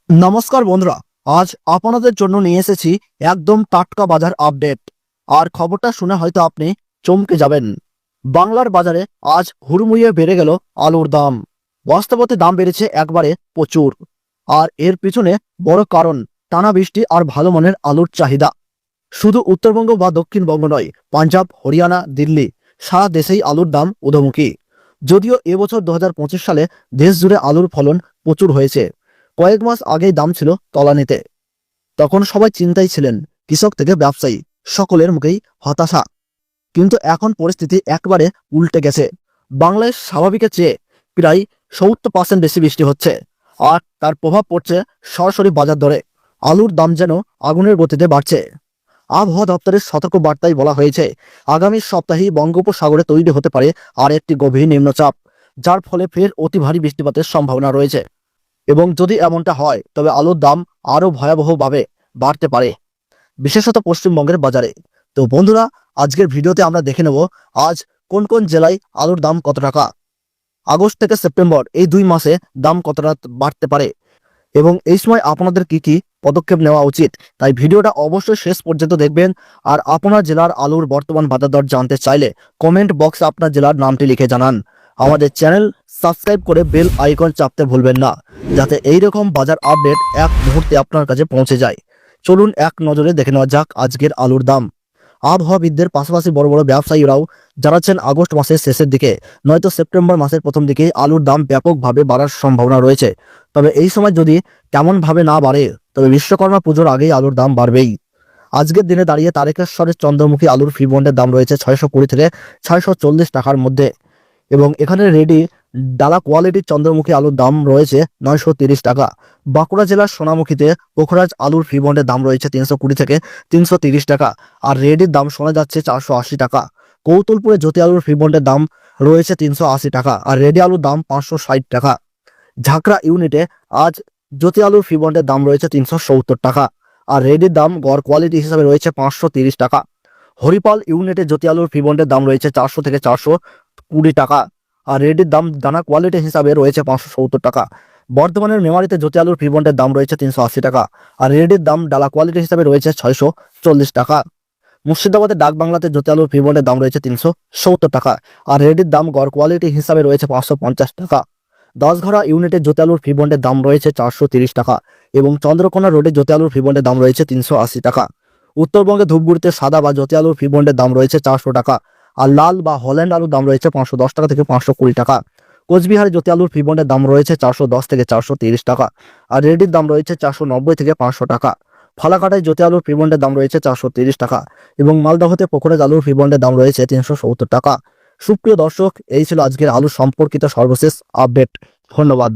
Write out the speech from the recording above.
নমস্কার বন্ধুরা, আজ আপনাদের জন্য নিয়ে এসেছি একদম টাটকা বাজার আপডেট। আর খবরটা শুনে হয়তো আপনি চমকে যাবেন। বাংলার বাজারে আজ হুড়মুড়িয়ে বেড়ে গেল আলুর দাম। বাস্তবতে দাম বেড়েছে একবারে প্রচুর। আর এর পিছনে বড় কারণ টানা বৃষ্টি আর ভালো মানের আলুর চাহিদা। শুধু উত্তরবঙ্গ বা দক্ষিণবঙ্গ নয়, পাঞ্জাব, হরিয়ানা, দিল্লি, সারা দেশেই আলুর দাম ঊর্ধ্বমুখী। যদিও এবছর 2025 সালে দেশ জুড়ে আলুর ফলন প্রচুর হয়েছে, কয়েক মাস আগেই দাম ছিল তলানিতে। তখন সবাই চিন্তায় ছিলেন, কৃষক থেকে ব্যবসায়ী সকলের মুখেই হতাশা। কিন্তু এখন পরিস্থিতি একবারে উল্টে গেছে। বাংলায় স্বাভাবিকের চেয়ে প্রায় 70% বেশি বৃষ্টি হচ্ছে, আর তার প্রভাব পড়ছে সরাসরি বাজার দরে। আলুর দাম যেন আগুনের গতিতে বাড়ছে। আবহাওয়া দপ্তরের সতর্ক বার্তায় বলা হয়েছে, আগামী সপ্তাহেই বঙ্গোপসাগরে তৈরি হতে পারে আর একটি গভীর নিম্নচাপ, যার ফলে ফের অতি ভারী বৃষ্টিপাতের সম্ভাবনা রয়েছে। এবং যদি এমনটা হয় তবে আলুর দাম আরো ভয়াবহভাবে বাড়তে পারে, বিশেষত পশ্চিমবঙ্গের বাজারে। তো বন্ধুরা, আজকের ভিডিওতে আমরা দেখে নেব আজ কোন কোন জেলায় আলুর দাম কত টাকা। আগস্ট থেকে সেপ্টেম্বর এই 2 মাসে দাম কতটা বাড়তে পারে এবং এই সময় আপনাদের কি কি পদক্ষেপ নেওয়া উচিত। তাই ভিডিওটা অবশ্যই শেষ পর্যন্ত দেখবেন। আর আপনার জেলার আলুর বর্তমান বাজার দর জানতে চাইলে কমেন্ট বক্সে আপনার জেলার নামটি লিখে জানান। আমাদের চ্যানেল সাবস্ক্রাইব করে বেল আইকন চাপতে ভুলবেন না, যাতে এইরকম বাজার আপডেট এক মুহূর্তে আপনার কাছে পৌঁছে যায়। চলুন এক নজরে দেখে নেওয়া যাক আজকের আলুর দাম। আবহাওয়াবিদদের পাশাপাশি বড় বড় ব্যবসায়ীরাও জানাচ্ছেন আগস্ট মাসের শেষের দিকে নয়তো সেপ্টেম্বর মাসের প্রথম দিকে আলুর দাম ব্যাপকভাবে বাড়ার সম্ভাবনা রয়েছে। তবে এই সময় যদি তেমনভাবে না বাড়ে তবে বিশ্বকর্মা পুজোর আগেই আলুর দাম বাড়বেই। আজকের দিনে দাঁড়িয়ে তারকেশ্বরের চন্দ্রমুখী আলুর ফ্রি বন্ডের দাম রয়েছে 620 থেকে 640 টাকার মধ্যে, এবং এখানে রেডি ডালা কোয়ালিটির চন্দ্রমুখী আলুর দাম রয়েছে 930 টাকা। বাঁকুড়া জেলার সোনামুখীতে পোখরাজ আলুর ফ্রি বন্ডের দাম রয়েছে 320 থেকে 330 টাকা, আর রেডির দাম শোনা যাচ্ছে 480 টাকা। কৌতুলপুরে জ্যোতি আলুর ফ্রি বন্ডের দাম রয়েছে 380 টাকা, আর রেডি আলুর দাম 560 টাকা। ঝাঁকড়া ইউনিটে আজ জ্যোতি আলুর ফ্রি বন্ডের দাম রয়েছে 370 টাকা, আর রেডির দাম গড় কোয়ালিটি হিসাবে রয়েছে 530 টাকা। হরিপাল ইউনিটে জ্যোতি আলুর ফ্রি বন্ডের দাম রয়েছে 400 থেকে 420 টাকা, আর রেডির দাম দানা কোয়ালিটি হিসাবে রয়েছে 570 টাকা। বর্ধমানের মেমারিতে জ্যোতি আলুর ফ্রি বন্ডের দাম রয়েছে 380 টাকা, আর রেডির দাম ডালা কোয়ালিটি হিসাবে রয়েছে 640 টাকা। মুর্শিদাবাদের ডাক বাংলাতে জ্যোতি আলুর ফ্রি বন্ডের দাম রয়েছে 370 টাকা, আর রেডির দাম গড় কোয়ালিটি হিসাবে রয়েছে 550 টাকা। দাসঘরা ইউনিটের জ্যোতি আলুর ফ্রি বন্ডের দাম রয়েছে 430 টাকা, এবং চন্দ্রকোনা রোডে জ্যোতি আলুর ফ্রি বন্ডের দাম রয়েছে 380 টাকা। উত্তরবঙ্গে ধূপগুড়িতে সাদা বা জ্যোতি আলুর ফ্রি বন্ডের দাম রয়েছে 400 টাকা, আর লাল বা হল্যান্ড আলুর দাম রয়েছে 510 টাকা থেকে 520 টাকা। কোচবিহারে জ্যোতি আলুর ফ্রি বন্ডের দাম রয়েছে 410 থেকে 430 টাকা, আর রেডির দাম রয়েছে 490 থেকে 500 টাকা। ফালাকাটায় জ্যোতি আলুর ফ্রি বন্ডের দাম রয়েছে 430 টাকা, এবং মালদহতে পোখরাজ আলুর ফ্রি বন্ডের দাম রয়েছে 370 টাকা। সুপ্রিয় দর্শক, এই ছিল আজকের আলু সম্পর্কিত সর্বশেষ আপডেট। ধন্যবাদ।